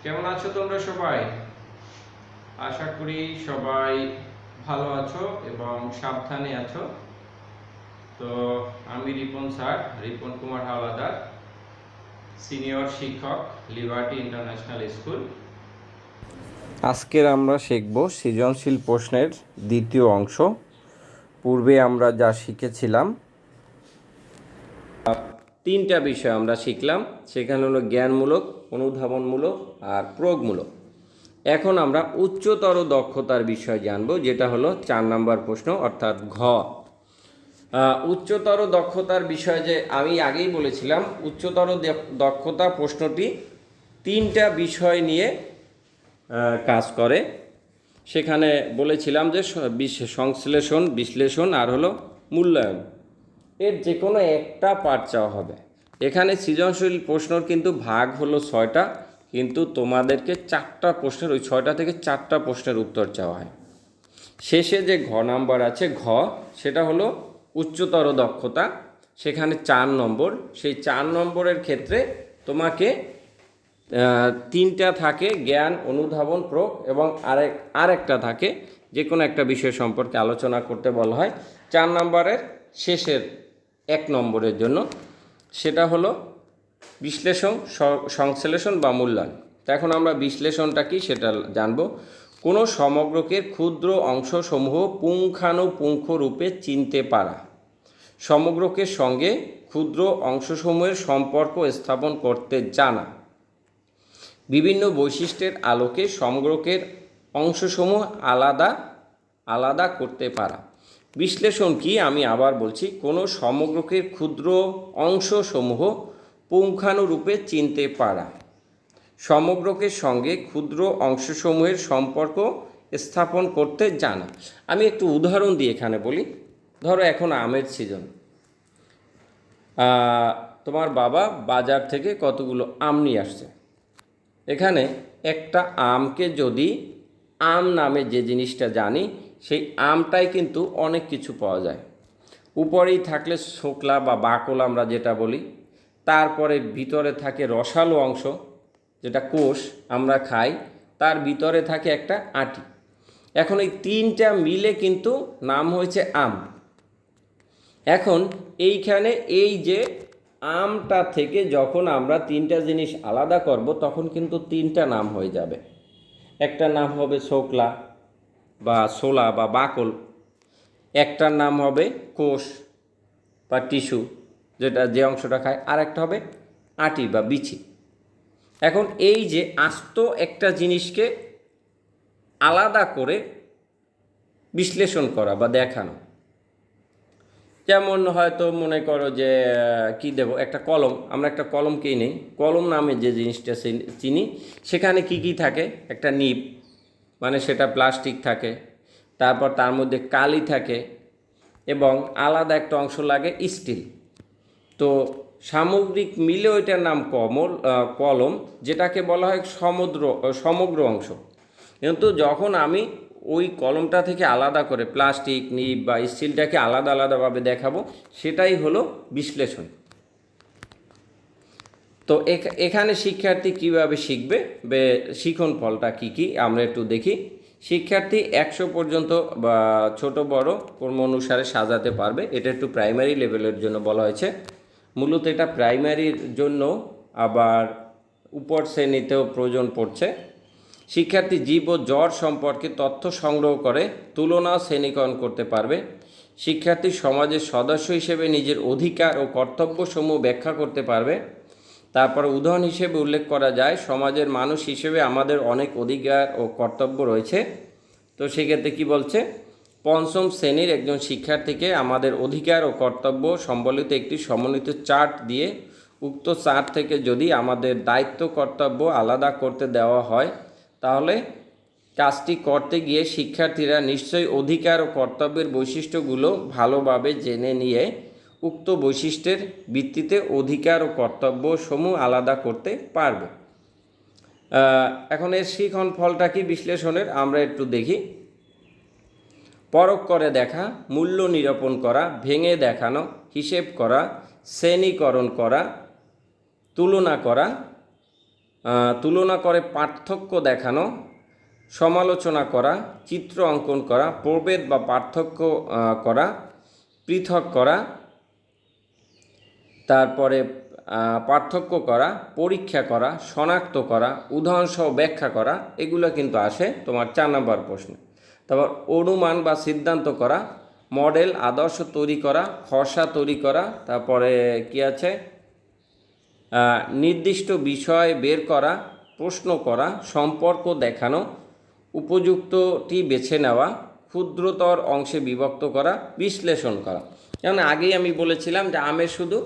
কেমন আছো তোমরা সবাই? আশা করি সবাই ভালো আছো এবং সাবধানে আছো। তো আমি রিপন স্যার, রিপন কুমার হাওলাদার, সিনিয়র শিক্ষক, লিবার্টি ইন্টারন্যাশনাল স্কুল। আজকের আমরা শিখব সৃজনশীল প্রশ্নের দ্বিতীয় অংশ। পূর্বে আমরা যা শিখেছিলাম তিনটা বিষয় আমরা শিখলাম, সেখানে হলো জ্ঞানমূলক, অনুধাবনমূলক আর প্রয়োগমূলক। এখন আমরা উচ্চতর দক্ষতার বিষয় জানব, যেটা হলো 4 নম্বর প্রশ্ন অর্থাৎ ঘ। উচ্চতর দক্ষতার বিষয় যে আমি আগেই বলেছিলাম, উচ্চতর দক্ষতা প্রশ্নটি তিনটা বিষয় নিয়ে কাজ করে। সেখানে বলেছিলাম যে সংশ্লেষণ, বিশ্লেষণ আর হলো মূল্যায়ন, এর যে কোনো একটা পার্ট চাওয়া হবে। এখানে সৃজনশীল প্রশ্নর কিন্তু ভাগ হলো 6টা, কিন্তু তোমাদেরকে 4টা প্রশ্নের, ওই 6টা থেকে 4টা প্রশ্নের উত্তর চাওয়া হয়। শেষে যে ঘ নাম্বার আছে, ঘ, সেটা হলো উচ্চতর দক্ষতা, সেখানে 4 নম্বর। সেই 4 নম্বরের ক্ষেত্রে তোমাকে 3টা থাকে জ্ঞান, অনুধাবন, প্রয়োগ, এবং আরেকটা থাকে যে কোনো একটা বিষয় সম্পর্কে আলোচনা করতে বলা হয় 4 নম্বরের শেষের 1 নম্বরের জন্য। সেটা হলো বিশ্লেষণ, সংশ্লেষণ বা মূল্যায়ন। তো এখন আমরা বিশ্লেষণটা কি সেটা জানব। কোনো সমগ্রকের ক্ষুদ্র অংশসমূহ পুঙ্খানুপুঙ্খ রূপে চিনতে পারা, সমগ্রকের সঙ্গে ক্ষুদ্র অংশসমূহের সম্পর্ক স্থাপন করতে জানা, বিভিন্ন বৈশিষ্ট্যের আলোকে সমগ্রকের অংশসমূহ আলাদা আলাদা করতে পারা। বিশ্লেষণ কি আমি আবার বলছি, কোনো সমগ্রকের ক্ষুদ্র অংশসমূহ পুঙ্খানুরূপে চিনতে পারা, সমগ্রকের সঙ্গে ক্ষুদ্র অংশসমূহের সম্পর্ক স্থাপন করতে জানা। আমি একটু উদাহরণ দিয়ে এখানে বলি। ধরো এখন আমের সিজন, তোমার বাবা বাজার থেকে কতগুলো আম নিয়ে আসছে। এখানে একটা আমকে যদি আম নামে যে জিনিসটা জানি, সেই আমটাই কিন্তু অনেক কিছু পাওয়া যায়। উপরেই থাকলে শোকলা বা বাকল আমরা যেটা বলি, তারপরে ভিতরে থাকে রসালো অংশ যেটা কোষ আমরা খাই, তার ভিতরে থাকে একটা আঁটি। এখন এই 3টা মিলে কিন্তু নাম হয়েছে আম। এখন এইখানে এই যে আমটা থেকে যখন আমরা 3টা জিনিস আলাদা করব, তখন কিন্তু 3টা নাম হয়ে যাবে। একটা নাম হবে শোকলা বা ছোলা বা বাকল, একটার নাম হবে কোষ বা টিস্যু যেটা যে অংশটা খায়, আর একটা হবে আঁটি বা বিচি। এখন এই যে আস্ত একটা জিনিসকে আলাদা করে বিশ্লেষণ করা বা দেখানো, যেমন হয়তো মনে করো যে কি দেব, একটা কলম, আমরা একটা কলমকেই নেই, কলম নামে যে জিনিসটা চিনি, সেখানে কি কি থাকে, একটা নিব মানে সেটা প্লাস্টিক থাকে, তারপর তার মধ্যে কালি থাকে, এবং আলাদা একটা অংশ লাগে স্টিল। তো সামগ্রিক মিলে ওইটার নাম কলম, যেটাকে বলা হয় সমগ্র অংশ। কিন্তু যখন আমি ওই কলমটা থেকে আলাদা করে প্লাস্টিক, নিব বা স্টিলটাকে আলাদা আলাদাভাবে দেখাবো, সেটাই হলো বিশ্লেষণ। তো এখানে শিক্ষার্থী কিভাবে শিখবে, শিখন ফলটা কি কি আমরা একটু দেখি। শিক্ষার্থী 100 পর্যন্ত বা ছোট বড় কর্ম অনুসারে সাজাতে পারবে। এটা একটু প্রাইমারি লেভেলের জন্য বলা হয়েছে। মূলত এটা প্রাইমারির জন্য, আবার উপর শ্রেণীতেও প্রয়োজন পড়ছে। শিক্ষার্থী জীব ও জ্বর সম্পর্কে তথ্য সংগ্রহ করে তুলনা শ্রেণীকরণ করতে পারবে। শিক্ষার্থী সমাজের সদস্য হিসেবে নিজের অধিকার ও কর্তব্যসমূহ ব্যাখ্যা করতে পারবে। তারপর উদাহরণ হিসেবে উল্লেখ করা যায়, সমাজের মানুষ হিসেবে আমাদের অনেক অধিকার ও কর্তব্য রয়েছে। তো সেক্ষেত্রে কী বলছে, 5ম শ্রেণীর একজন শিক্ষার্থীকে আমাদের অধিকার ও কর্তব্য সম্বলিত একটি সমন্বিত চার্ট দিয়ে উক্ত চার্ট থেকে যদি আমাদের দায়িত্ব কর্তব্য আলাদা করতে দেওয়া হয়, তাহলে কাজটি করতে গিয়ে শিক্ষার্থীরা নিশ্চয়ই অধিকার ও কর্তব্যের বৈশিষ্ট্যগুলো ভালোভাবে জেনে নিয়ে উক্ত বৈশিষ্ট্যের ভিত্তিতে অধিকার ও কর্তব্য সমূহ আলাদা করতে পারবে। এখন এর শিখন ফলটা কি বিশ্লেষণের আমরা একটু দেখি। পরখ করে দেখা, মূল্য নিরূপণ করা, ভেঙে দেখানো, হিসেব করা, শ্রেণীকরণ করা, তুলনা করা, তুলনা করে পার্থক্য দেখানো, সমালোচনা করা, চিত্র অঙ্কন করা, প্রভেদ বা পার্থক্য করা, পৃথক করা, তারপরে পার্থক্য করা, পরীক্ষা করা, শনাক্ত করা, উদাহরণসহ ব্যাখ্যা করা, এগুলো কিন্তু আসে তোমার 4 নম্বর প্রশ্নে। তারপর অনুমান বা সিদ্ধান্ত করা, মডেল আদর্শ তৈরি করা, খসড়া তৈরি করা, তারপরে কি আছে নির্দিষ্ট বিষয় বের করা, প্রশ্ন করা, সম্পর্ক দেখানো, উপযুক্তটি বেছে নেওয়া, ক্ষুদ্রতর অংশে বিভক্ত করা, বিশ্লেষণ করা। যেমন আগেই আমি বলেছিলাম যে আমের শুধু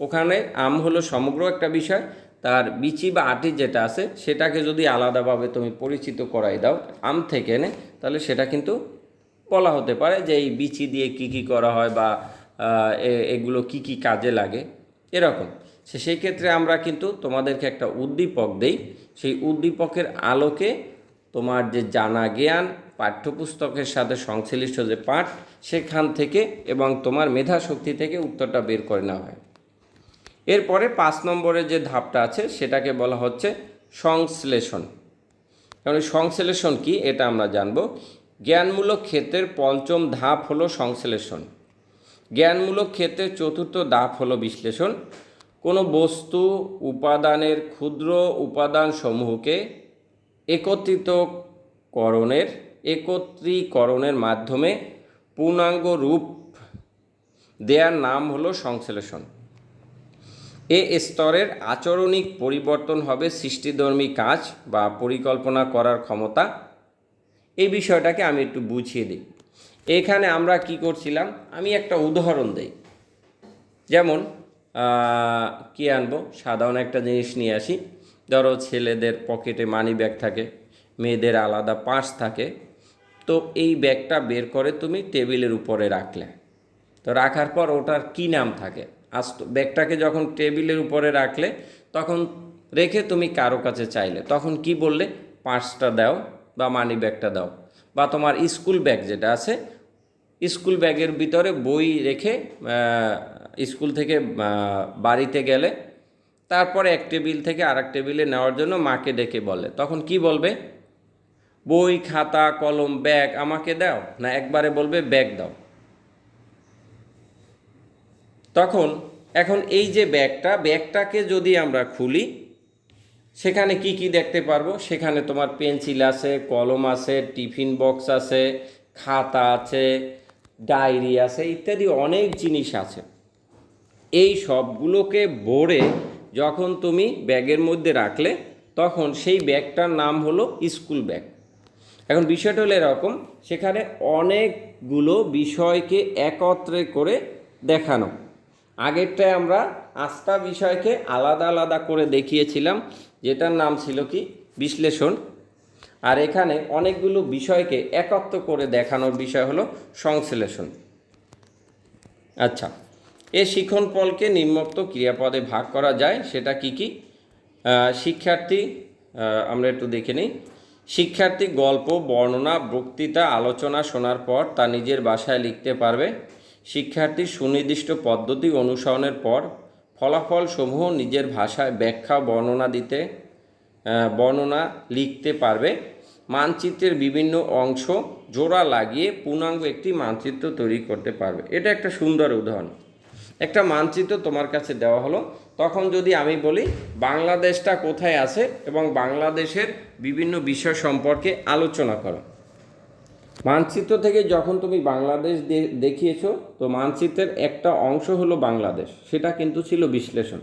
ওখানে আম হলো সমগ্র একটা বিষয়, তার বিচি বা আটি যেটা আছে সেটাকে যদি আলাদাভাবে তুমি পরিচিত করাই দাও আম থেকে এনে, তাহলে সেটা কিন্তু বলা হতে পারে যে এই বিচি দিয়ে কি কি করা হয় বা এগুলো কি কি কাজে লাগে এরকম। সেই ক্ষেত্রে আমরা কিন্তু তোমাদেরকে একটা উদ্দীপক দেই, সেই উদ্দীপকের আলোকে তোমার যে জানা জ্ঞান, পাঠ্যপুস্তকের সাথে সংশ্লিষ্ট যে পাঠ সেখান থেকে এবং তোমার মেধাশক্তি থেকে উত্তরটা বের করে নেওয়া হয়। এরপরে 5 নম্বরের যে ধাপটা আছে সেটাকে বলা হচ্ছে সংশ্লেষণ। কারণ সংশ্লেষণ কি এটা আমরা জানব। জ্ঞানমূলক ক্ষেত্রের 5ম ধাপ হলো সংশ্লেষণ। জ্ঞানমূলক ক্ষেত্রের 4র্থ ধাপ হলো বিশ্লেষণ। কোনো বস্তু উপাদানের ক্ষুদ্র উপাদানসমূহকে একত্রীকরণের মাধ্যমে পূর্ণাঙ্গ রূপ দেওয়ার নাম হলো সংশ্লেষণ। এ স্তরের আচরণিক পরিবর্তন হবে সৃষ্টিধর্মী কাজ বা পরিকল্পনা করার ক্ষমতা। এই বিষয়টাকে আমি একটু বুঝিয়ে দিই। এখানে আমরা কি করছিলাম, আমি একটা উদাহরণ দেই। যেমন কি আনবো, সাধারণ একটা জিনিস নিয়ে আসি। ধরো ছেলেদের পকেটে মানি ব্যাগ থাকে, মেয়েদের আলাদা পার্স থাকে। তো এই ব্যাগটা বের করে তুমি টেবিলের উপরে রাখলে, তো রাখার পর ওটার কি নাম থাকে, ব্যাগটাকে যখন টেবিলের উপরে রাখলে তখন রেখে তুমি কারো কাছে চাইলে তখন কি বললে, পার্সটা দাও বা মানি ব্যাগটা দাও। বা তোমার স্কুল ব্যাগ যেটা আছে, স্কুল ব্যাগের ভিতরে বই রেখে স্কুল থেকে বাড়িতে গেলে তারপরে এক টেবিল থেকে আরেক টেবিলে নেওয়ার জন্য মাকে ডেকে বলে, তখন কি বলবে, বই খাতা কলম ব্যাগ আমাকে দাও, না একবারে বলবে ব্যাগ দাও। তখন এখন এই যে ব্যাগটাকে যদি আমরা খুলি সেখানে কি কি দেখতে পারবো, সেখানে তোমার পেন্সিল আছে, কলম আছে, টিফিন বক্স আছে, খাতা আছে, ডায়েরি আছে, ইত্যাদি অনেক জিনিস আছে। এই সবগুলোকে ভরে যখন তুমি ব্যাগের মধ্যে রাখলে তখন সেই ব্যাগটার নাম হলো স্কুল ব্যাগ। এখন বিষয়টা হলো এরকম, সেখানে অনেকগুলো বিষয়কে একত্রে করে দেখানো। আগেরটায় আমরা 8টা বিষয়কে আলাদা আলাদা করে দেখিয়েছিলাম, যেটার নাম ছিল কি বিশ্লেষণ। আর এখানে অনেকগুলো বিষয়কে একত্র করে দেখানোর বিষয় হলো সংশ্লেষণ। আচ্ছা, এই শিক্ষণফলকে নিম্নোক্ত ক্রিয়াপদে ভাগ করা যায়, সেটা কি কি? শিক্ষার্থী, আমরা একটু দেখে নিই। শিক্ষার্থী গল্প, বর্ণনা, বক্তৃতা, আলোচনা শোনার পর তা নিজের ভাষায় লিখতে পারবে। শিক্ষার্থী সুনির্দিষ্ট পদ্ধতি অনুসরণের পর ফলাফলসমূহ নিজের ভাষায় ব্যাখ্যা বর্ণনা লিখতে পারবে। মানচিত্রের বিভিন্ন অংশ জোড়া লাগিয়ে পূর্ণাঙ্গ একটি মানচিত্র তৈরি করতে পারবে। এটা একটা সুন্দর উদাহরণ। একটা মানচিত্র তোমার কাছে দেওয়া হলো, তখন যদি আমি বলি বাংলাদেশটা কোথায় আছে এবং বাংলাদেশের বিভিন্ন বিষয় সম্পর্কে আলোচনা করো। মানচিত্র থেকে যখন তুমি বাংলাদেশ দেখিয়েছো, তো মানচিত্রের একটা অংশ হলো বাংলাদেশ, সেটা কিন্তু ছিল বিশ্লেষণ।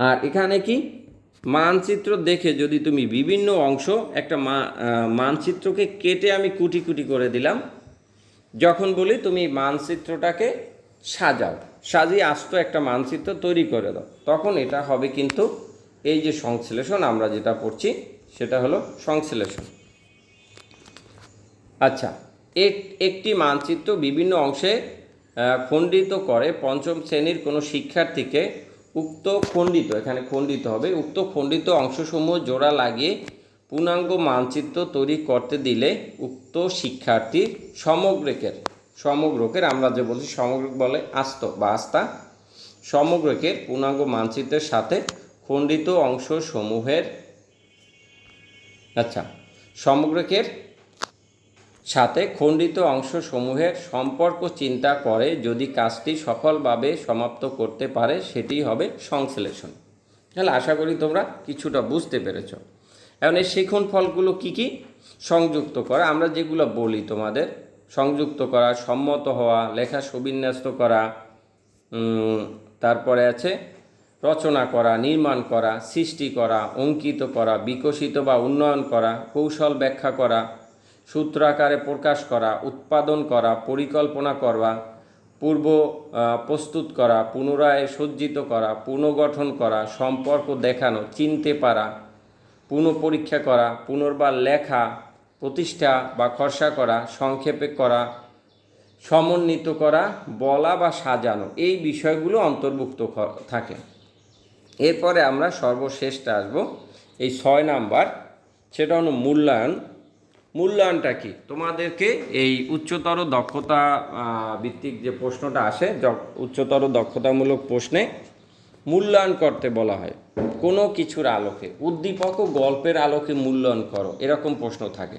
আর এখানে কি, মানচিত্র দেখে যদি তুমি বিভিন্ন অংশ, একটা মানচিত্রকে কেটে আমি কুটি কুটি করে দিলাম, যখন বলি তুমি মানচিত্রটাকে সাজিয়ে আস্ত একটা মানচিত্র তৈরি করে দাও, তখন এটা হবে কিন্তু এই যে সংশ্লেষণ আমরা যেটা পড়ছি সেটা হলো সংশ্লেষণ। আচ্ছা, একটি মানচিত্র বিভিন্ন অংশে খণ্ডিত করে 5ম শ্রেণীর কোনো শিক্ষার্থীকে উক্ত খণ্ডিত অংশসমূহ জোড়া লাগিয়ে পূর্ণাঙ্গ মানচিত্র তৈরি করতে দিলে উক্ত শিক্ষার্থীর সমগ্রকের আমরা যে বলছি সমগ্রক বলে আস্ত বা আস্থা, সমগ্রকের পূর্ণাঙ্গ মানচিত্রের সাথে খণ্ডিত অংশ সমূহের সমগ্রকের সাথে খণ্ডিত অংশসমূহের সম্পর্ক চিন্তা করে যদি কাজটি সফলভাবে সমাপ্ত করতে পারে সেটি হবে সংশ্লেষণ। তাহলে আশা করি তোমরা কিছুটা বুঝতে পেরেছ। এখন এই শিখন ফলগুলো কি কি? সংযুক্ত করা, আমরা যেগুলো বলি তোমাদের, সংযুক্ত করা, সম্মত হওয়া, লেখা সুবিন্যস্ত করা, তারপরে আছে রচনা করা, নির্মাণ করা, সৃষ্টি করা, অঙ্কিত করা, বিকশিত বা উন্নয়ন করা, কৌশল ব্যাখ্যা করা, সূত্রাকারে প্রকাশ করা, উৎপাদন করা, পরিকল্পনা করা, পূর্ব প্রস্তুত করা, পুনরায় সজ্জিত করা, পুনর্গঠন করা, সম্পর্ক দেখানো, চিনতে পারা, পুনঃপরীক্ষা করা, পুনর্বার লেখা, প্রতিষ্ঠা বা খসড়া করা, সংক্ষেপে করা, সমন্বিত করা, বলা বা সাজানো, এই বিষয়গুলো অন্তর্ভুক্ত থাকে। এরপরে আমরা সর্বশেষটা আসবো এই 6 নাম্বার, সেটা হলো মূল্যায়ন। মূল্যায়নটা কি? তোমাদেরকে এই উচ্চতর দক্ষতা ভিত্তিক যে প্রশ্নটা আসে, উচ্চতর দক্ষতামূলক প্রশ্নে মূল্যায়ন করতে বলা হয় কোনো কিছুর আলোকে, উদ্দীপক ও গল্পের আলোকে মূল্যায়ন করো, এরকম প্রশ্ন থাকে।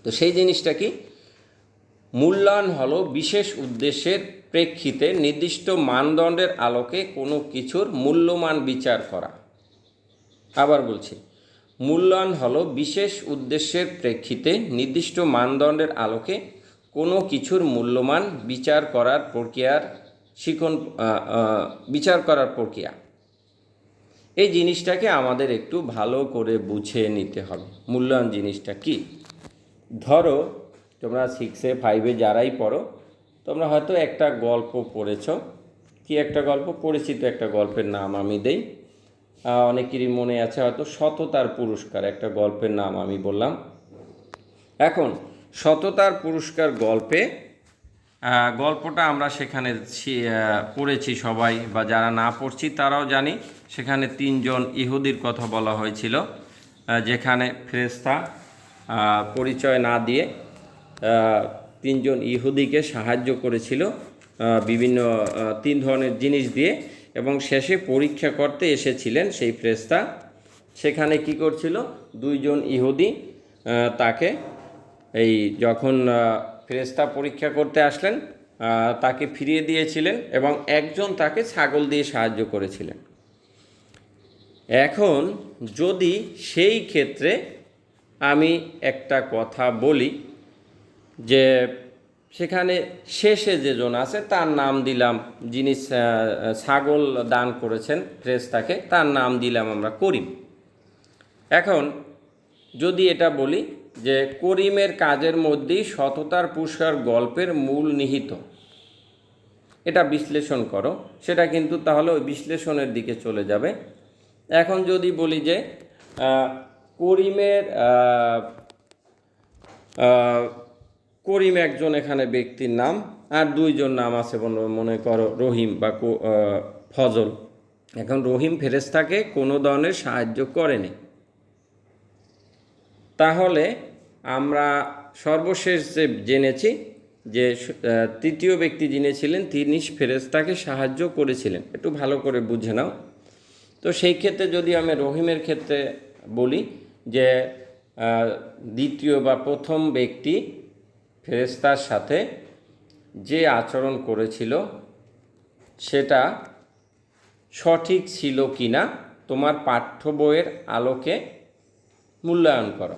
তো সেই জিনিসটা কি? মূল্যায়ন হলো বিশেষ উদ্দেশ্যের প্রেক্ষিতে নির্দিষ্ট মানদণ্ডের আলোকে কোনো কিছুর মূল্যমান বিচার করা। আবার বলছি, মূল্যায়ন হলো বিশেষ উদ্দেশ্যের প্রেক্ষিতে নির্দিষ্ট মানদণ্ডের আলোকে কোনো কিছুর মূল্যমান বিচার করার প্রক্রিয়া। এই জিনিসটাকে আমাদের একটু ভালো করে বুঝে নিতে হবে। মূল্যায়ন জিনিসটা কি? ধরো তোমরা 6-এ 5-এ যারাই পড়ো, তোমরা হয়তো একটা গল্প পড়েছ। কি একটা গল্প? পরিচিত একটা গল্পের নাম আমি দেই, অনেকেরই মনে আছে হয়তো, সততার পুরস্কার একটা গল্পের নাম আমি বললাম। এখন সততার পুরস্কার গল্পটা আমরা সেখানে পড়েছি সবাই, বা যারা না পড়ছি তারাও জানি। সেখানে 3 জন ইহুদির কথা বলা হয়েছিল, যেখানে ফেরেশতা পরিচয় না দিয়ে 3 জন ইহুদিকে সাহায্য করেছিল বিভিন্ন 3 ধরনের জিনিস দিয়ে, এবং শেষে পরীক্ষা করতে এসেছিলেন সেই ফেরেশতা। সেখানে কি করছিল? 2 জন ইহুদি তাকে যখন ফেরেশতা পরীক্ষা করতে আসলেন তাকে ফিরিয়ে দিয়েছিলেন, এবং একজন তাকে ছাগল দিয়ে সাহায্য করেছিলেন। এখন যদি সেই ক্ষেত্রে আমি একটা কথা বলি যে সেখানে শেষে যেজন আছে তার নাম দিলাম, যিনি ছাগল দান করেছেন ফেরেশতাকে, তার নাম দিলাম আমরা করিম। এখন যদি এটা বলি যে করিমের কাজের মধ্যেই সততার পুরস্কার গল্পের মূল নিহিত, এটা বিশ্লেষণ করো, সেটা কিন্তু তাহলে ওই বিশ্লেষণের দিকে চলে যাবে। এখন যদি বলি যে করিম একজন এখানে ব্যক্তির নাম, আর 2 জন নাম আছে মনে করো রহিম বা ফজল। এখন রহিম ফেরেশতাকে কোনো ধরনের সাহায্য করেনি, তাহলে আমরা সর্বশেষ যে জেনেছি যে তৃতীয় ব্যক্তি যিনি ছিলেন তিনি ফেরেশতাকে সাহায্য করেছিলেন। একটু ভালো করে বুঝে নাও। তো সেই ক্ষেত্রে যদি আমি রহিমের ক্ষেত্রে বলি যে দ্বিতীয় বা প্রথম ব্যক্তি ফেরেশতার সাথে যে আচরণ করেছিল সেটা সঠিক ছিল কি না তোমার পাঠ্য বইয়ের আলোকে মূল্যায়ন করো।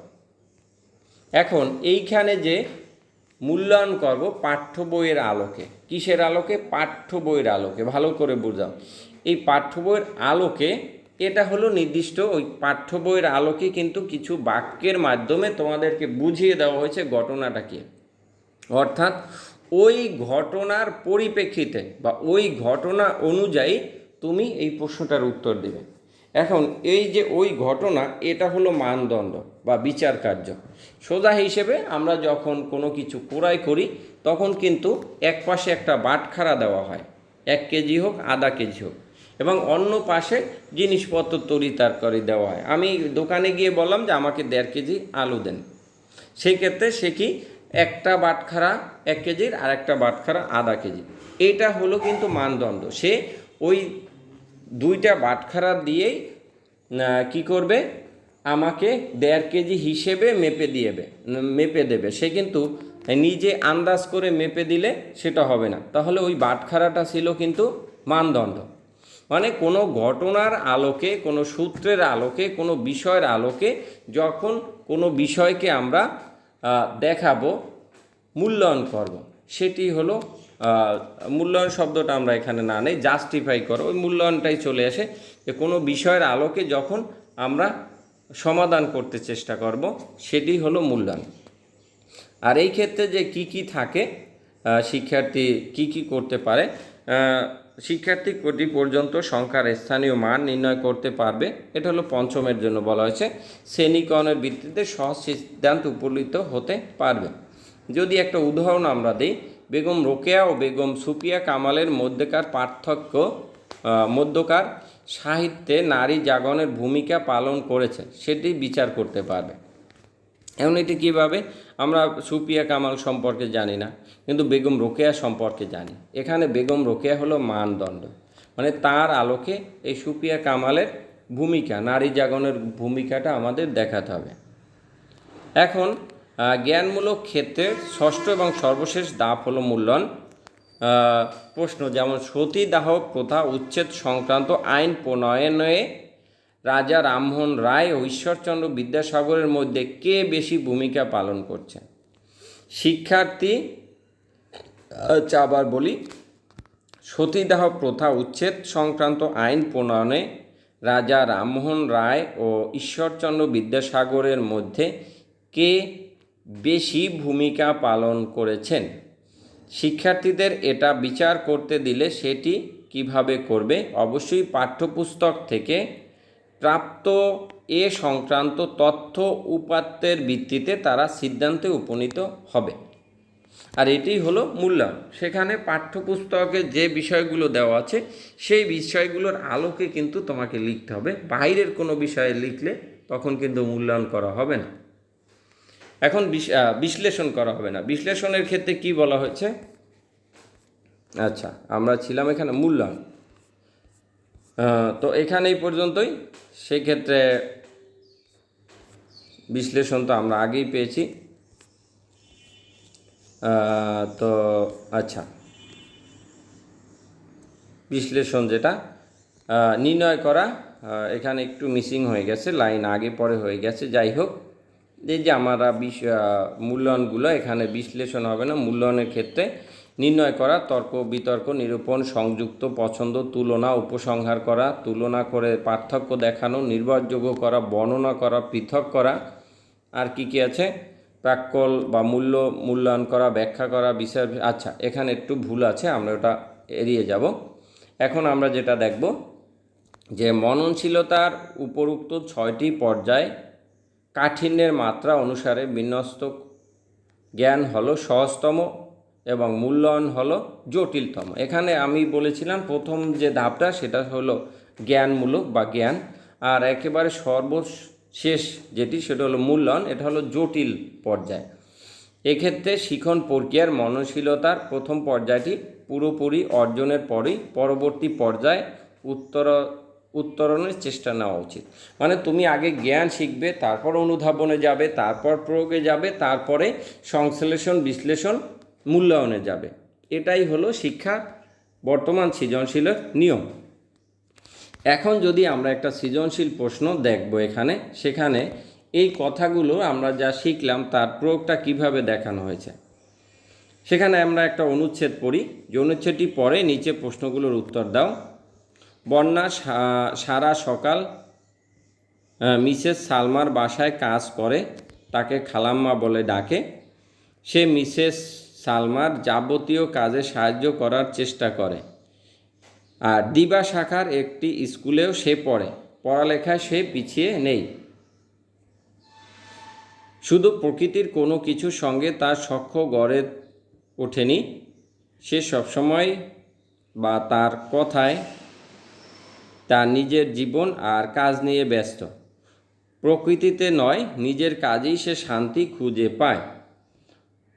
এখন এইখানে যে মূল্যায়ন করব পাঠ্য বইয়ের আলোকে, কিসের আলোকে? পাঠ্য বইয়ের আলোকে। ভালো করে বুঝাও, এই পাঠ্য বইয়ের আলোকে, এটা হলো নির্দিষ্ট ওই পাঠ্য বইয়ের আলোকে কিন্তু কিছু বাক্যের মাধ্যমে তোমাদেরকে বুঝিয়ে দেওয়া হয়েছে ঘটনাটা কি। অর্থাৎ ওই ঘটনার পরিপ্রেক্ষিতে বা ওই ঘটনা অনুযায়ী তুমি এই প্রশ্নটার উত্তর দেবে। এখন এই যে ওই ঘটনা, এটা হলো মানদণ্ড বা বিচার কার্য। সোজা হিসেবে আমরা যখন কোনো কিছু ক্রয় করি তখন কিন্তু এক পাশে একটা বাটখারা দেওয়া হয়, 1 কেজি হোক, আধা কেজি হোক, এবং অন্য পাশে জিনিসপত্র তরিতরকারি দেওয়া হয়। আমি দোকানে গিয়ে বললাম যে আমাকে 1.5 কেজি আলু দেন, সেই ক্ষেত্রে সে কি একটা বাটখারা 1 কেজির আর একটা বাটখারা আধা কেজি, এইটা হলো কিন্তু মানদণ্ড। সে ওই 2টা বাটখারা দিয়েই কি করবে, আমাকে 1.5 কেজি হিসেবে মেপে দেবে। সে কিন্তু নিজে আন্দাজ করে মেপে দিলে সেটা হবে না, তাহলে ওই বাটখারাটা ছিল কিন্তু মানদণ্ড। মানে কোনো ঘটনার আলোকে, কোনো সূত্রের আলোকে, কোনো বিষয়ের আলোকে যখন কোনো বিষয়কে আমরা দেখাবো, মূল্যায়ন করব, সেটি হলো মূল্যায়ন শব্দটা আমরা এখানে না নেই, জাস্টিফাই করো, ওই মূল্যায়নটাই চলে আসে যে কোনো বিষয়ের আলোকে যখন আমরা সমাধান করতে চেষ্টা করব, সেটি হলো মূল্যায়ন। আর এই ক্ষেত্রে যে কি থাকে, শিক্ষার্থী কি করতে পারে, শিক্ষার্থী কোটি পর্যন্ত সংখ্যার স্থানীয় মান নির্ণয় করতে পারবে। এটা হলো পঞ্চমের জন্য বলা হয়েছে। শ্রেণীকরণের ভিত্তিতে সহজ সিদ্ধান্ত উপনীত হতে পারবে। যদি একটা উদাহরণ আমরা দিই, বেগম রোকেয়া ও বেগম সুফিয়া কামালের মধ্যকার সাহিত্যে নারী জাগরণের ভূমিকা পালন করেছে, সেটি বিচার করতে পারবে। এখন এটি কীভাবে, আমরা সুফিয়া কামাল সম্পর্কে জানি না, কিন্তু বেগম রোকেয়া সম্পর্কে জানি। এখানে বেগম রোকেয়া হলো মানদণ্ড, মানে তার আলোকে এই সুফিয়া কামালের ভূমিকা, নারী জাগরণের ভূমিকাটা আমাদের দেখাতে হবে। এখন জ্ঞানমূলক ক্ষেত্রের ষষ্ঠ এবং সর্বশেষ ধাপ হলো মূল্যায়ন। প্রশ্ন যেমন সতীদাহ প্রথা উচ্ছেদ সংক্রান্ত আইন প্রণয়নে রাজা রামমোহন রায় ও ঈশ্বরচন্দ্র বিদ্যাসাগরের মধ্যে কে বেশি ভূমিকা পালন করছে? শিক্ষার্থী, আবার বলি, সতীদাহ প্রথা উচ্ছেদ সংক্রান্ত আইন প্রণয়নে রাজা রামমোহন রায় ও ঈশ্বরচন্দ্র বিদ্যাসাগরের মধ্যে কে বেশি ভূমিকা পালন করেছেন? শিক্ষার্থীদের এটা বিচার করতে দিলে সেটি কিভাবে করবে? অবশ্যই পাঠ্যপুস্তক থেকে প্রাপ্ত এ সংক্রান্ত তথ্য উপাত্তের ভিত্তিতে তারা সিদ্ধান্তে উপনীত হবে। আর এটি হলো মূল্যায়ন। সেখানে পাঠ্যপুস্তকে যে বিষয়গুলো দেওয়া আছে সেই বিষয়গুলোর আলোকে কিন্তু তোমাকে লিখতে হবে। বাইরের কোনো বিষয়ে লিখলে তখন কিন্তু মূল্যায়ন করা হবে না। এখন বিশ্লেষণ করা হবে না। বিশ্লেষণের ক্ষেত্রে কি বলা হয়েছে? আচ্ছা, আমরা ছিলাম এখানে মূল্যায়ন, তো এখানে এই পর্যন্তই। সেক্ষেত্রে বিশ্লেষণ তো আমরা আগেই পেয়েছি। তো আচ্ছা, বিশ্লেষণ যেটা নির্ণয় করা, এখানে একটু মিসিং হয়ে গেছে, লাইন আগে পরে হয়ে গেছে। যাই হোক, এই যে আমরা মূল্যায়নগুলো, এখানে বিশ্লেষণ হবে না। মূল্যায়নের ক্ষেত্রে নির্ণয় করা, তর্ক বিতর্ক, নিরূপণ, সংযুক্ত, পছন্দ, তুলনা, উপসংহার করা, তুলনা করে পার্থক্য দেখানো, নির্ভরযোগ্য করা, বর্ণনা করা, পৃথক করা, আর কি আছে, প্রাক্কল বা মূল্যায়ন করা, ব্যাখ্যা করা, বিচার। আচ্ছা, এখানে একটু ভুল আছে, আমরা ওটা এড়িয়ে যাব। এখন আমরা যেটা দেখব যে মননশীলতার উপরোক্ত 6টি পর্যায় কাঠিন্যের মাত্রা অনুসারে বিন্যস্ত। জ্ঞান হলো সহজতম এবং মূল্যায়ন হলো জটিলতম। এখানে আমি বলেছিলাম প্রথম যে ধাপটা সেটা হলো জ্ঞানমূলক বা জ্ঞান, আর একেবারে সর্বশেষ যেটি সেটা হলো মূল্যায়ন, এটা হলো জটিল পর্যায়। এক্ষেত্রে শিখন প্রক্রিয়ার মননশীলতার প্রথম পর্যায়টি পুরোপুরি অর্জনের পরেই পরবর্তী পর্যায়ে উত্তরণের চেষ্টা নেওয়া উচিত। মানে তুমি আগে জ্ঞান শিখবে, তারপর অনুধাবনে যাবে, তারপর প্রয়োগে যাবে, তারপরে সংশ্লেষণ, বিশ্লেষণ, মূল্যায়নে যাবে। এটাই হলো শিক্ষা বর্তমান সৃজনশীলের নিয়ম। এখন যদি আমরা একটা সৃজনশীল প্রশ্ন দেখব এখানে, সেখানে এই কথাগুলো আমরা যা শিখলাম তার প্রয়োগটা কিভাবে দেখানো হয়েছে। সেখানে আমরা একটা অনুচ্ছেদ পড়ি, যে অনুচ্ছেদটি পড়ে নিচে প্রশ্নগুলোর উত্তর দাও। বন্যা সারা সকাল মিসেস সালমার বাসায় কাজ করে, তাকে খালাম্মা বলে ডাকে। সে মিসেস সালমার যাবতীয় কাজে সাহায্য করার চেষ্টা করে। আর দিবা শাখার একটি স্কুলেও সে পড়ে, পড়ালেখায় সে পিছিয়ে নেই। শুধু প্রকৃতির কোনো কিছুর সঙ্গে তার সখ্য গড়ে ওঠেনি, সে সবসময় বা তার কথায় তার নিজের জীবন আর কাজ নিয়ে ব্যস্ত। প্রকৃতিতে নয়, নিজের কাজেই সে শান্তি খুঁজে পায়।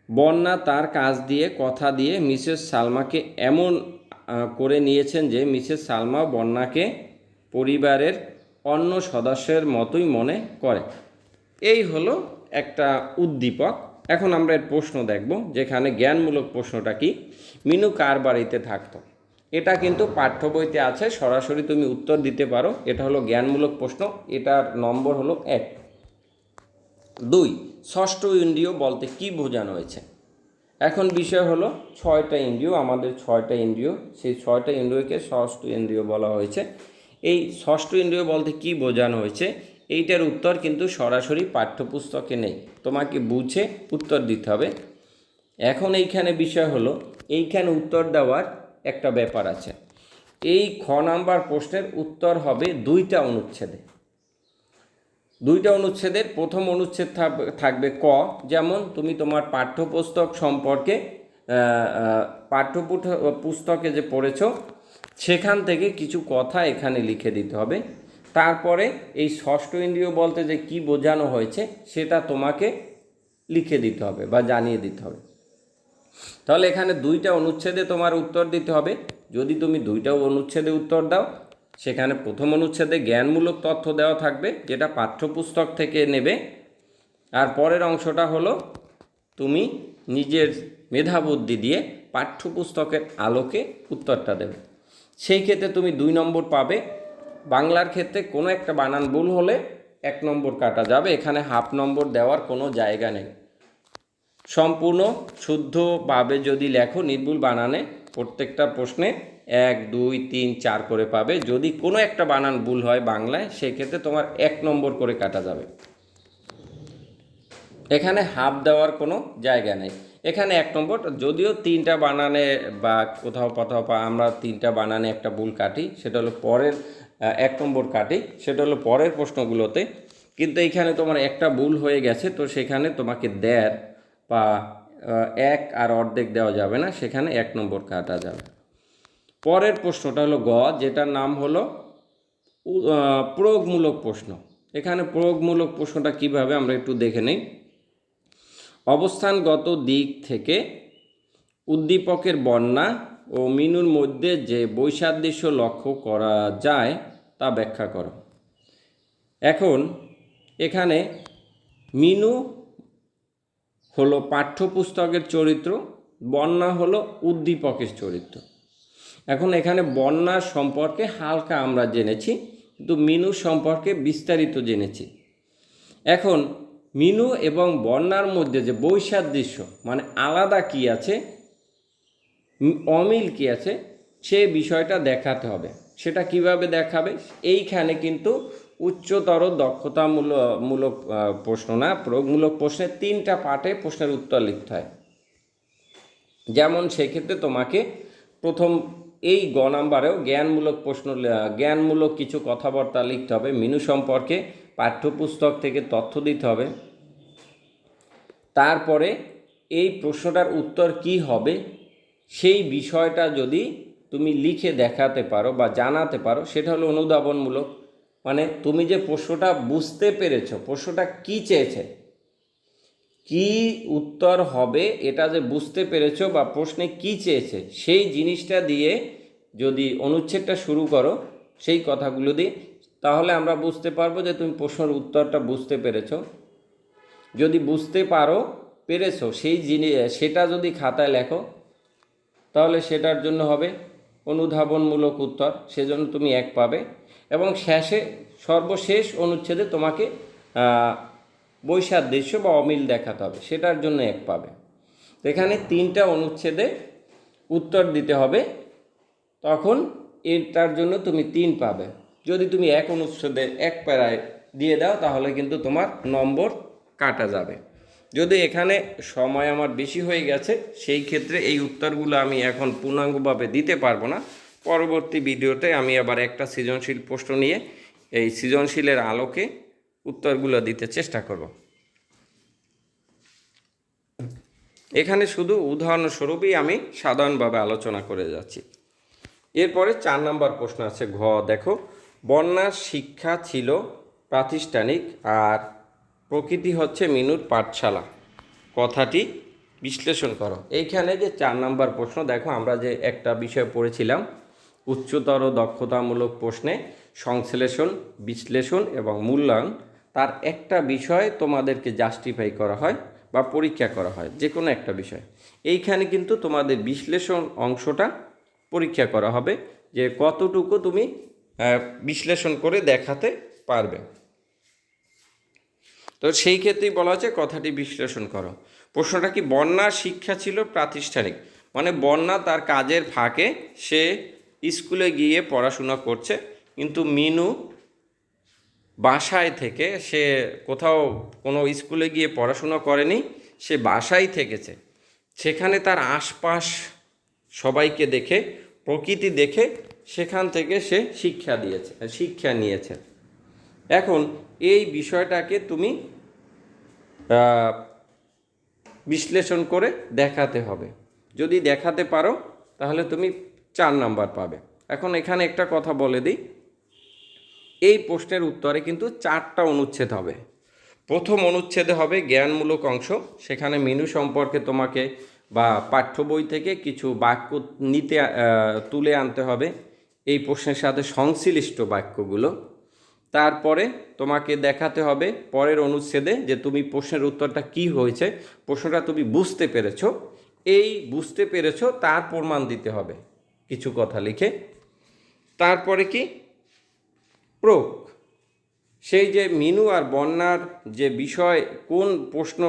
বন্যা তার কাজ দিয়ে, কথা দিয়ে মিসেস সালমাকে এমন করে নিয়েছেন যে মিসেস সালমা বন্যাকে পরিবারের অন্য সদস্যের মতোই মনে করে। এই হলো একটা উদ্দীপক। এখন আমরা এর প্রশ্ন দেখব, যেখানে জ্ঞানমূলক প্রশ্নটা কি, মিনু কার বাড়িতে থাকতো। এটা কিন্তু পাঠ্য বইতে আছে, সরাসরি তুমি উত্তর দিতে পারো। এটা হলো জ্ঞানমূলক প্রশ্ন, এটার নম্বর হলো 1। 2, ষষ্ঠ ইন্দ্রিয় বলতে কি বোঝানো হয়েছে। এখন বিষয় হলো 6টা ইন্দ্রিয়, আমাদের 6টা ইন্দ্রিয়, সেই 6টা ইন্দ্রিয়কে ষষ্ঠ ইন্দ্রিয় বলা হয়েছে। এই ষষ্ঠ ইন্দ্রিয় বলতে কি বোঝানো হয়েছে, এইটার উত্তর কিন্তু সরাসরি পাঠ্যপুস্তকে নেই, তোমাকে বুঝে উত্তর দিতে হবে। এখন এইখানে বিষয় হলো, এইখানে উত্তর দেওয়ার একটা ব্যাপার আছে। এই খ নাম্বার প্রশ্নের উত্তর হবে 2টা অনুচ্ছেদে। 2টা অনুচ্ছেদের প্রথম অনুচ্ছেদ থাকবে ক, যেমন তুমি তোমার পাঠ্যপুস্তক সম্পর্কে পুস্তকে যে পড়েছো সেখান থেকে কিছু কথা এখানে লিখে দিতে হবে। তারপরে এই ষষ্ঠ ইন্দ্রিয় বলতে যে কি বোঝানো হয়েছে সেটা তোমাকে লিখে দিতে হবে বা জানিয়ে দিতে হবে। তাহলে এখানে 2টা অনুচ্ছেদে তোমার উত্তর দিতে হবে। যদি তুমি 2টা অনুচ্ছেদে উত্তর দাও, সেখানে প্রথম অনুচ্ছেদে জ্ঞানমূলক তথ্য দেওয়া থাকবে যেটা পাঠ্যপুস্তক থেকে নেবে, আর পরের অংশটা হলো তুমি নিজের মেধাবুদ্ধি দিয়ে পাঠ্যপুস্তকের আলোকে উত্তরটা দেবে। সেই ক্ষেত্রে তুমি 2 নম্বর পাবে। বাংলার ক্ষেত্রে কোনো একটা বানান ভুল হলে 1 নম্বর কাটা যাবে, এখানে হাফ নম্বর দেওয়ার কোনো জায়গা নেই। সম্পূর্ণ শুদ্ধভাবে যদি লেখো নির্ভুল বানানে প্রত্যেকটা প্রশ্নে 1, 2, 3, 4 করে পাবে। যদি কোনো একটা বানান ভুল হয় বাংলায়, সেক্ষেত্রে তোমার 1 নম্বর করে কাটা যাবে। এখানে হাফ দেওয়ার কোনো জায়গা নেই, এখানে 1 নম্বর। যদিও 3টা বানানে বা কোথাও আমরা 3টা বানানে একটা ভুল কাটি, সেটা হলো পরের 1 নম্বর কাটি, সেটা হলো পরের প্রশ্নগুলোতে। কিন্তু এইখানে তোমার একটা ভুল হয়ে গেছে, তো সেখানে তোমাকে 1.5 বা 1 আর অর্ধেক দেওয়া যাবে না, সেখানে 1 নম্বর কাটা যাবে। পরের প্রশ্নটা হলো গ, যেটার নাম হলো প্রয়োগমূলক প্রশ্ন। এখানে প্রয়োগমূলক প্রশ্নটা কিভাবে আমরা একটু দেখে নেই। অবস্থানগত দিক থেকে উদ্দীপকের বন্যা ও মিনুর মধ্যে যে বৈসাদৃশ্য লক্ষ্য করা যায় তা ব্যাখ্যা করো। এখন এখানে মিনু হলো পাঠ্যপুস্তকের চরিত্র, বন্যা হলো উদ্দীপকের চরিত্র। এখন এখানে বন্যার সম্পর্কে হালকা আমরা জেনেছি, কিন্তু মিনু সম্পর্কে বিস্তারিত জেনেছি। এখন মিনু এবং বন্যার মধ্যে যে বৈসাদৃশ্য, মানে আলাদা কি আছে, অমিল কি আছে, সে বিষয়টা দেখাতে হবে। সেটা কিভাবে দেখাবে, এইখানে কিন্তু উচ্চতর দক্ষতামূলক প্রশ্ন না, প্রয়োগমূলক প্রশ্নে 3টা পার্টে প্রশ্নের উত্তর লিখতে হয়। যেমন সেক্ষেত্রে তোমাকে প্রথম এই গ নাম্বারেও জ্ঞানমূলক কিছু কথাবার্তা লিখতে হবে, মিনু সম্পর্কে পাঠ্যপুস্তক থেকে তথ্য দিতে হবে। তারপরে এই প্রশ্নটার উত্তর কি হবে সেই বিষয়টা যদি তুমি লিখে দেখাতে পারো বা জানাতে পারো, সেটা হলো অনুধাবনমূলক। মানে তুমি যে প্রশ্নটা বুঝতে পেরেছো, প্রশ্নটা কি চেয়েছে, কি উত্তর হবে, এটা যে বুঝতে পেরেছো বা প্রশ্নে কি চেয়েছে সেই জিনিসটা দিয়ে যদি অনুচ্ছেদটা শুরু করো সেই কথাগুলো দিয়ে, তাহলে আমরা বুঝতে পারবো যে তুমি প্রশ্নের উত্তরটা বুঝতে পেরেছো। যদি বুঝতে পেরেছো সেটা যদি খাতায় লেখো, তাহলে সেটার জন্য হবে অনুধাবনমূলক উত্তর, সেজন্য তুমি 1 পাবে। এবং সর্বশেষ অনুচ্ছেদে তোমাকে বৈসাদৃশ্য বা অমিল দেখাতে হবে, সেটার জন্য 1 পাবে। এখানে 3টা অনুচ্ছেদে উত্তর দিতে হবে, তখন এটার জন্য তুমি 3 পাবে। যদি তুমি 1 অনুচ্ছেদে 1 প্যারায় দিয়ে দাও, তাহলে কিন্তু তোমার নম্বর কাটা যাবে। যদি এখানে সময় আমার বেশি হয়ে গেছে, সেই ক্ষেত্রে এই উত্তরগুলো আমি এখন পূর্ণাঙ্গভাবে দিতে পারবো না। পরবর্তী ভিডিওতে আমি আবার একটা সৃজনশীল প্রশ্ন নিয়ে এই সৃজনশীলের আলোকে উত্তরগুলো দিতে চেষ্টা করব। এখানে শুধু উদাহরণস্বরূপই আমি সাধারণভাবে আলোচনা করে যাচ্ছি। এরপরে 4 নম্বর প্রশ্ন আছে ঘ। দেখো, বন্যার শিক্ষা ছিল প্রাতিষ্ঠানিক আর প্রকৃতি হচ্ছে মিনুর পাঠশালা, কথাটি বিশ্লেষণ করো। এইখানে যে 4 নাম্বার প্রশ্ন দেখো, আমরা যে একটা বিষয় পড়েছিলাম উচ্চতর দক্ষতামূলক প্রশ্নে সংশ্লেষণ, বিশ্লেষণ এবং মূল্যায়ন, তার একটা বিষয় তোমাদেরকে জাস্টিফাই করা হয় বা পরীক্ষা করা হয়, যে কোনো একটা বিষয়। এইখানে কিন্তু তোমাদের বিশ্লেষণ অংশটা পরীক্ষা করা হবে যে কতটুকু তুমি বিশ্লেষণ করে দেখাতে পারবে। তো সেই ক্ষেত্রেই বলা হচ্ছে কথাটি বিশ্লেষণ করো। প্রশ্নটা কি, বন্যার শিক্ষা ছিল প্রাতিষ্ঠানিক, মানে বন্যা তার কাজের ফাঁকে সে স্কুলে গিয়ে পড়াশোনা করছে, কিন্তু মিনু বাসায় থেকে, সে কোথাও কোনো স্কুলে গিয়ে পড়াশোনা করেনি, সে বাসায় থেকেছে। সেখানে তার আশপাশ সবাইকে দেখে, প্রকৃতি দেখে সেখান থেকে সে শিক্ষা নিয়েছে। এখন এই বিষয়টাকে তুমি বিশ্লেষণ করে দেখাতে হবে। যদি দেখাতে পারো তাহলে তুমি 4 নাম্বার পাবে। এখন এখানে একটা কথা বলে দিই, এই প্রশ্নের উত্তরে কিন্তু 4টা অনুচ্ছেদ হবে। প্রথম অনুচ্ছেদে হবে জ্ঞানমূলক অংশ, সেখানে মিনু সম্পর্কে তোমাকে বা পাঠ্য বই থেকে কিছু বাক্য তুলে আনতে হবে এই প্রশ্নের সাথে সংশ্লিষ্ট বাক্যগুলো। তারপরে তোমাকে দেখাতে হবে পরের অনুচ্ছেদে যে তুমি প্রশ্নের উত্তরটা কি হয়েছে, প্রশ্নটা তুমি বুঝতে পেরেছো, এই বুঝতে পেরেছো তার প্রমাণ দিতে হবে কিছু কথা লিখে। তারপরে কি, প্রয়োগ, সেই যে মিনু আর বন্যার যে বিষয়, কোন প্রশ্ন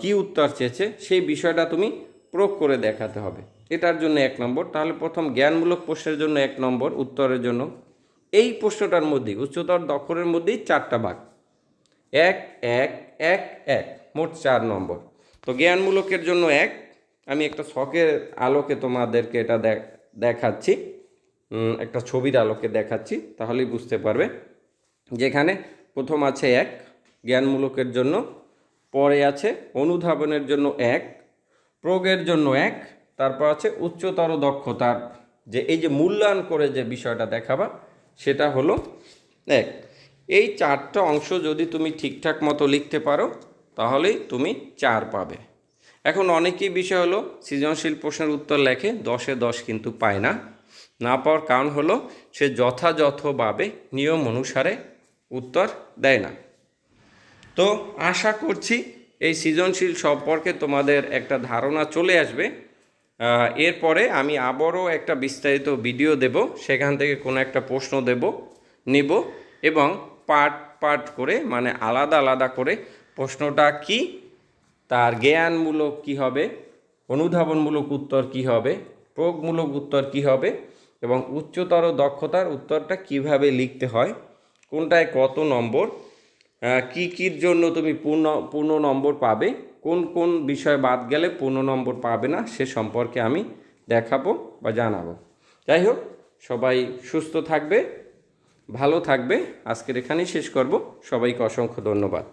কি উত্তর চেয়েছে সেই বিষয়টা তুমি প্রয়োগ করে দেখাতে হবে, এটার জন্য 1 নম্বর। তাহলে প্রথম জ্ঞানমূলক প্রশ্নের জন্য 1 নম্বর, উত্তরের জন্য এই প্রশ্নটার মধ্যেই উচ্চতর দক্ষতার মধ্যেই 4টা ভাগ, 1 1 1 1, মোট 4 নম্বর। তো জ্ঞানমূলকের জন্য 1, আমি একটা ছকের আলোকে তোমাদেরকে এটা দেখাচ্ছি, একটা ছবির আলোকে দেখাচ্ছি, তাহলেই বুঝতে পারবে। যেখানে প্রথম আছে 1 জ্ঞানমূলকের জন্য, পরে আছে অনুধাবনের জন্য 1, প্রয়োগের জন্য 1, তারপর আছে উচ্চতর দক্ষতার যে এই যে মূল্যায়ন করে যে বিষয়টা দেখাবা সেটা হলো 1। এই 4টা অংশ যদি তুমি ঠিকঠাক মতো লিখতে পারো তাহলেই তুমি 4 পাবে। এখন অনেকেই বিষয় হলো সৃজনশীল প্রশ্নের উত্তর লেখে 10-এ 10 কিন্তু পায় না পাওয়ার কারণ হলো সে যথাযথভাবে নিয়ম অনুসারে উত্তর দেয় না। তো আশা করছি এই সৃজনশীল সম্পর্কে তোমাদের একটা ধারণা চলে আসবে। এরপরে আমি আবারও একটা বিস্তারিত ভিডিও দেব, সেখান থেকে কোনো একটা প্রশ্ন নিব এবং পার্ট করে, মানে আলাদা আলাদা করে প্রশ্নটা কি, তার জ্ঞানমূলক কি হবে, অনুধাবনমূলক উত্তর কি হবে, প্রয়োগমূলক উত্তর কি হবে এবং উচ্চতর দক্ষতার উত্তরটা কিভাবে লিখতে হয়, কোনটায় কত নম্বর, কির জন্য তুমি পূর্ণ নম্বর পাবে, কোন বিষয় বাদ গেলে পূর্ণ নম্বর পাবে না, সে সম্পর্কে আমি দেখাবো বা জানাবো। যাই হোক, সবাই সুস্থ থাকবে, ভালো থাকবে। আজকের এখানেই শেষ করব। সবাইকে অসংখ্য ধন্যবাদ।